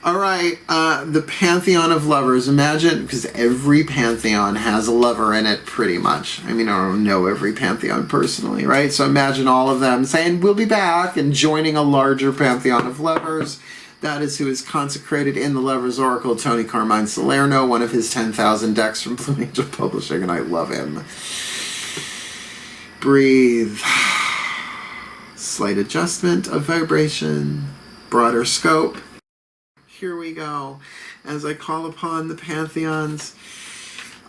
All right, the Pantheon of Lovers. Imagine, because every pantheon has a lover in it, pretty much. I mean, I don't know every pantheon personally, right? So imagine all of them saying, we'll be back, and joining a larger Pantheon of Lovers. That is who is consecrated in the Lover's Oracle, Tony Carmine Salerno, one of his 10,000 decks from Blue Angel Publishing, and I love him. Breathe. Slight adjustment of vibration, broader scope. Here we go. As I call upon the pantheons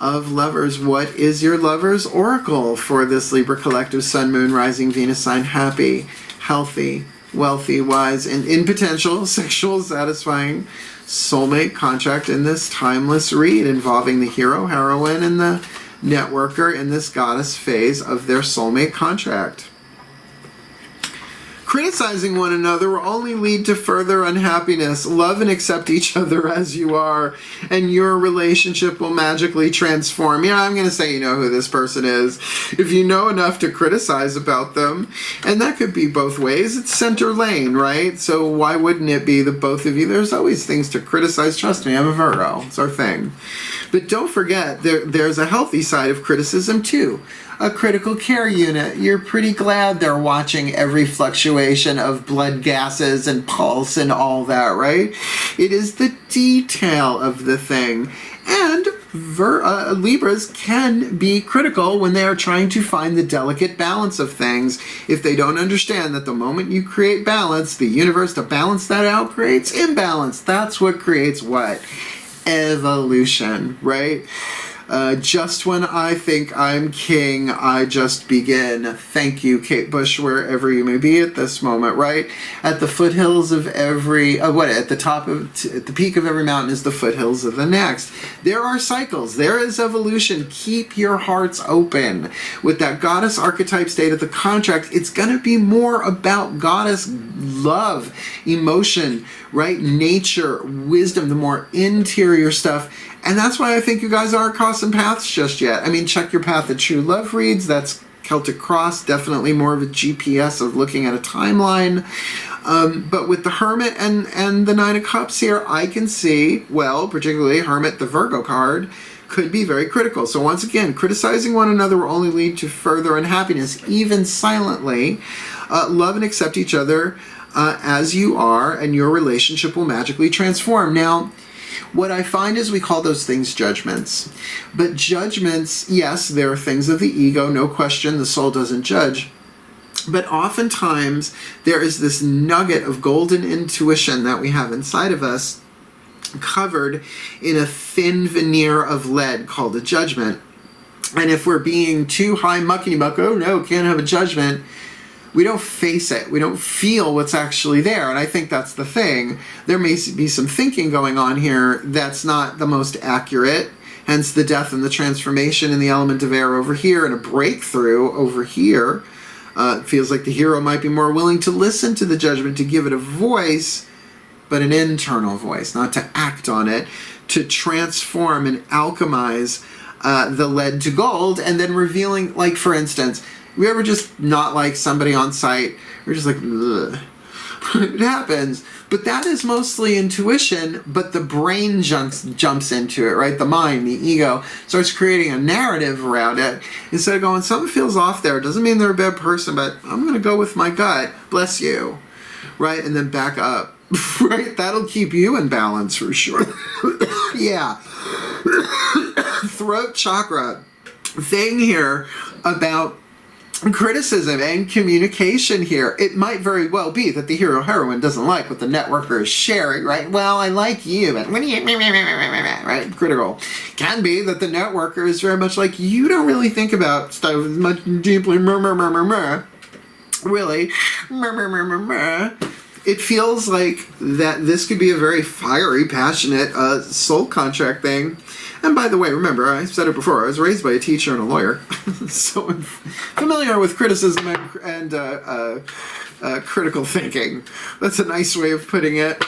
of lovers, what is your lover's oracle for this Libra collective Sun, Moon, Rising, Venus sign? Happy, healthy, wealthy, wise, and in potential, sexual, satisfying soulmate contract in this timeless read involving the hero, heroine, and the networker in this goddess phase of their soulmate contract. Criticizing one another will only lead to further unhappiness. Love and accept each other as you are, and your relationship will magically transform. Yeah, I'm going to say you know who this person is. If you know enough to criticize about them, and that could be both ways. It's center lane, right? So why wouldn't it be the both of you? There's always things to criticize. Trust me, I'm a Virgo. It's our thing. But don't forget, there's a healthy side of criticism too. A critical care unit. You're pretty glad they're watching every fluctuation of blood gases and pulse and all that, right? It is the detail of the thing. And Libras can be critical when they are trying to find the delicate balance of things. If they don't understand that the moment you create balance, the universe to balance that out creates imbalance. That's what creates what? Evolution, right? Just when I think I'm king, I just begin. Thank you, Kate Bush, wherever you may be at this moment, right? At the foothills of every, at the peak of every mountain is the foothills of the next. There are cycles. There is evolution. Keep your hearts open. With that goddess archetype state of the contract, it's going to be more about goddess love, emotion, right? Nature, wisdom, the more interior stuff. And that's why I think you guys aren't crossing paths just yet. I mean, check your path at True Love reads. That's Celtic Cross, definitely more of a GPS of looking at a timeline. But with the Hermit and the Nine of Cups here, I can see, well, particularly Hermit, the Virgo card, could be very critical. So once again, criticizing one another will only lead to further unhappiness, even silently. Love and accept each other as you are, and your relationship will magically transform. Now, what I find is we call those things judgments. But judgments, yes, there are things of the ego, no question, the soul doesn't judge. But oftentimes, there is this nugget of golden intuition that we have inside of us, covered in a thin veneer of lead called a judgment. And if we're being too high muckety muck, oh no, can't have a judgment, we don't face it. We don't feel what's actually there. And I think that's the thing. There may be some thinking going on here that's not the most accurate. Hence the death and the transformation in the element of air over here and a breakthrough over here. It feels like the hero might be more willing to listen to the judgment, to give it a voice, but an internal voice, not to act on it, to transform and alchemize the lead to gold, and then revealing, like, for instance, we ever just not like somebody on site, we're just like, ugh. It happens, but that is mostly intuition, but the brain jumps into it, right? The mind, the ego, starts creating a narrative around it. Instead of going, something feels off there, doesn't mean they're a bad person, but I'm going to go with my gut, bless you, right? And then back up, right? That'll keep you in balance for sure. Yeah. Throat chakra thing here about criticism and communication here. It might very well be that the hero heroine doesn't like what the networker is sharing, right? Well, I like you, but what do you, right? Critical. Can be that the networker is very much like, you don't really think about stuff as much deeply, really, It feels like that this could be a very fiery, passionate soul contract thing. And by the way, remember, I said it before, I was raised by a teacher and a lawyer, so I'm familiar with criticism and critical thinking. That's a nice way of putting it.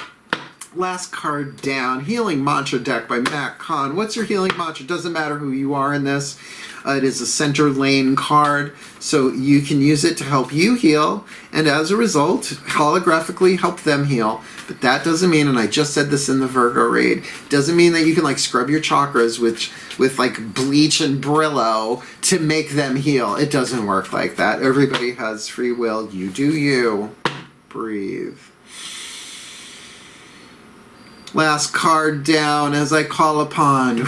Last card down, Healing Mantra deck by Matt Kahn. What's your healing mantra? Doesn't matter who you are in this. It is a center lane card, so you can use it to help you heal, and as a result, holographically help them heal. But that doesn't mean, and I just said this in the Virgo read, doesn't mean that you can like scrub your chakras with like bleach and Brillo to make them heal. It doesn't work like that. Everybody has free will. You do you. Breathe. Last card down as I call upon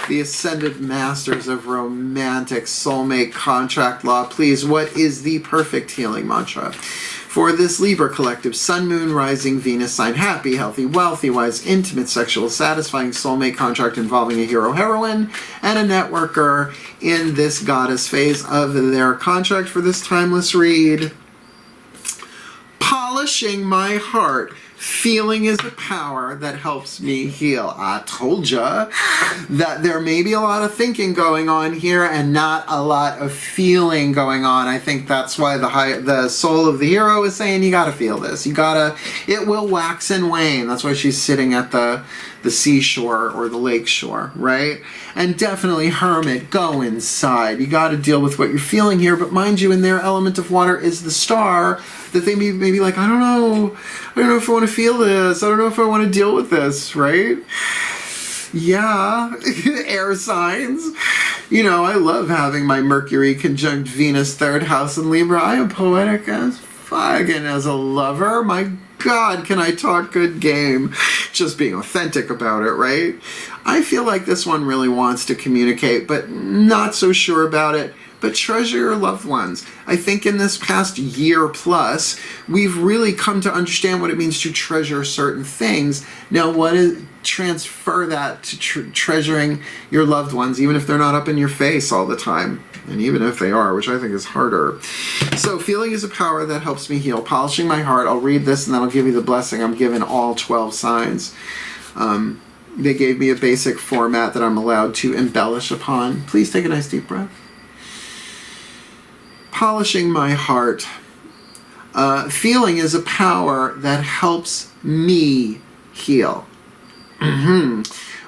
the Ascended Masters of Romantic Soulmate Contract Law. Please, what is the perfect healing mantra for this Libra collective, Sun, Moon, Rising, Venus sign? Happy, healthy, wealthy, wise, intimate, sexual, satisfying soulmate contract involving a hero heroine and a networker in this goddess phase of their contract for this timeless read. Polishing my heart. Feeling is the power that helps me heal. I told ya that there may be a lot of thinking going on here and not a lot of feeling going on. I think that's why the soul of the hero is saying you gotta feel this. It will wax and wane. That's why she's sitting at the seashore or the lake shore, right? And definitely, hermit, go inside. You got to deal with what you're feeling here, but mind you, in their element of water is the star, that they may be like, I don't know if I want to feel this. I don't know if I want to deal with this, right? Yeah, air signs. You know, I love having my Mercury conjunct Venus third house in Libra. I am poetic as fuck, and as a lover, my God, can I talk good game? Just being authentic about it, right? I feel like this one really wants to communicate, but not so sure about it. But treasure your loved ones. I think in this past year plus, we've really come to understand what it means to treasure certain things. Now, transfer that to treasuring your loved ones, even if they're not up in your face all the time. And even if they are, which I think is harder. So feeling is a power that helps me heal. Polishing my heart. I'll read this and then I'll give you the blessing. I'm given all 12 signs. They gave me a basic format that I'm allowed to embellish upon. Please take a nice deep breath. Polishing my heart. Feeling is a power that helps me heal.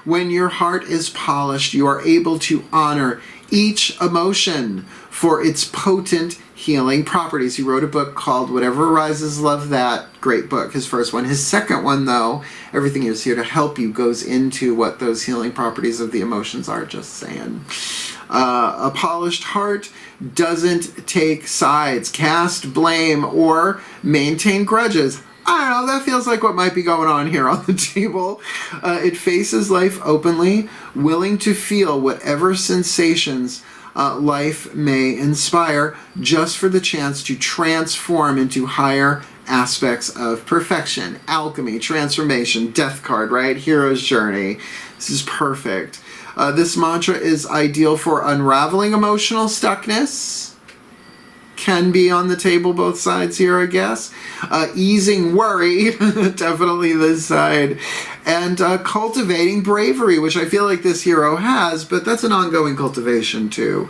When your heart is polished, you are able to honor each emotion for its potent healing properties. He wrote a book called Whatever Arises, Love That. Great book, his first one. His second one, though, Everything Is Here to Help You, goes into what those healing properties of the emotions are. Just saying. A polished heart doesn't take sides, cast blame, or maintain grudges. I don't know, that feels like what might be going on here on the table. It faces life openly, willing to feel whatever sensations life may inspire, just for the chance to transform into higher aspects of perfection. Alchemy, transformation, death card, right? Hero's journey. This is perfect. This mantra is ideal for unraveling emotional stuckness. Can be on the table both sides here, I guess. Easing worry, definitely this side. and cultivating bravery, which I feel like this hero has, but that's an ongoing cultivation too.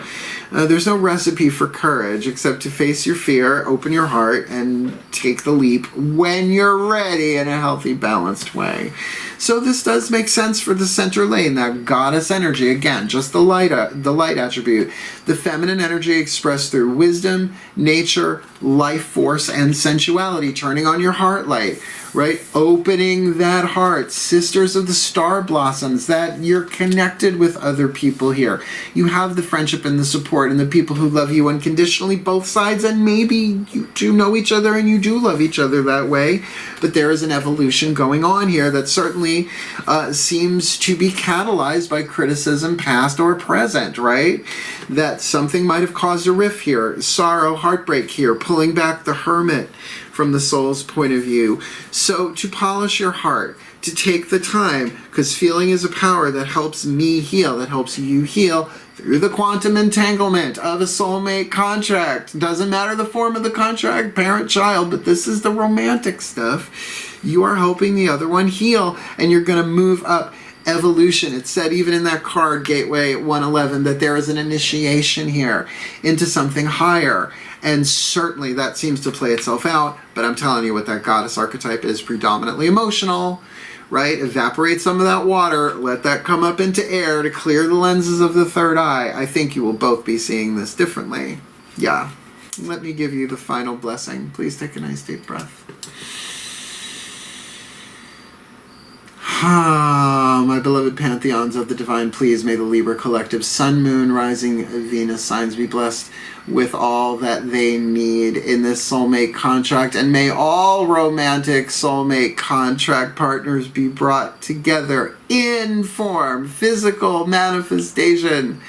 There's no recipe for courage except to face your fear, open your heart, and take the leap when you're ready in a healthy, balanced way. So this does make sense for the center lane, that goddess energy. Again, just the light attribute. The feminine energy expressed through wisdom, nature, life force, and sensuality, turning on your heart light, right? Opening that heart. Sisters of the star blossoms, that you're connected with other people here. You have the friendship and the support and the people who love you unconditionally, both sides, and maybe you do know each other and you do love each other that way. But there is an evolution going on here that certainly seems to be catalyzed by criticism, past or present, right? That something might have caused a rift here, sorrow, heartbreak here, pulling back the hermit from the soul's point of view. So to polish your heart, to take the time, because feeling is a power that helps me heal, that helps you heal through the quantum entanglement of a soulmate contract. Doesn't matter the form of the contract, parent, child, but this is the romantic stuff. You are helping the other one heal, and you're going to move up evolution. It said even in that card, Gateway 111, that there is an initiation here into something higher. And certainly that seems to play itself out, but I'm telling you what that goddess archetype is predominantly emotional, right? Evaporate some of that water, let that come up into air to clear the lenses of the third eye. I think you will both be seeing this differently. Yeah. Let me give you the final blessing. Please take a nice deep breath. My beloved pantheons of the divine, please may the Libra collective sun, moon, rising, Venus signs be blessed with all that they need in this soulmate contract, and may all romantic soulmate contract partners be brought together in form, physical manifestation,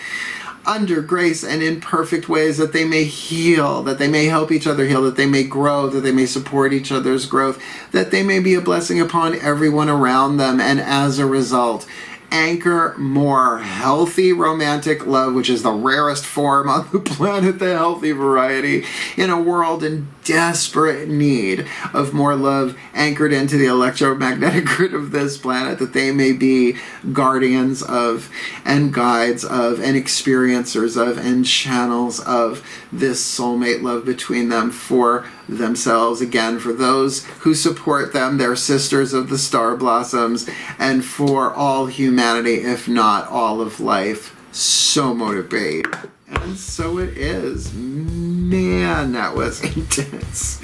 under grace and in perfect ways, that they may heal, that they may help each other heal, that they may grow, that they may support each other's growth, that they may be a blessing upon everyone around them, and as a result, anchor more healthy romantic love, which is the rarest form on the planet, the healthy variety, in a world in desperate need of more love, anchored into the electromagnetic grid of this planet, that they may be guardians of and guides of and experiencers of and channels of this soulmate love between them for themselves, again, for those who support them, their sisters of the star blossoms, and for all humanity, if not all of life. So motivate. And so it is. Man, that was intense.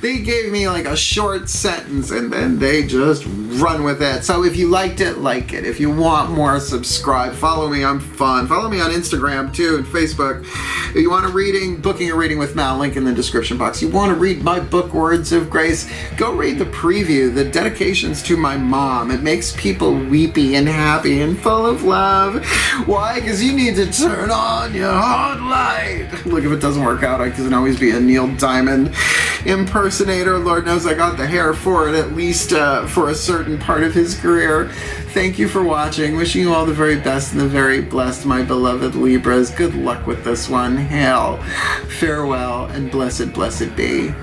They gave me like a short sentence and then they just run with it. So if you liked it, like it. If you want more, subscribe. Follow me, I'm fun. Follow me on Instagram too and Facebook. If you want a reading, booking a reading with Mal, link in the description box. You want to read my book, Words of Grace, go read the preview, the dedications to my mom. It makes people weepy and happy and full of love. Why? Because you need to turn on your heart light. Look, if it doesn't work out, I can always be a Neil Diamond impersonator. Lord knows I got the hair for it, at least for a certain part of his career. Thank you for watching. Wishing you all the very best and the very blessed, my beloved Libras. Good luck with this one. Hail, farewell, and blessed, blessed be.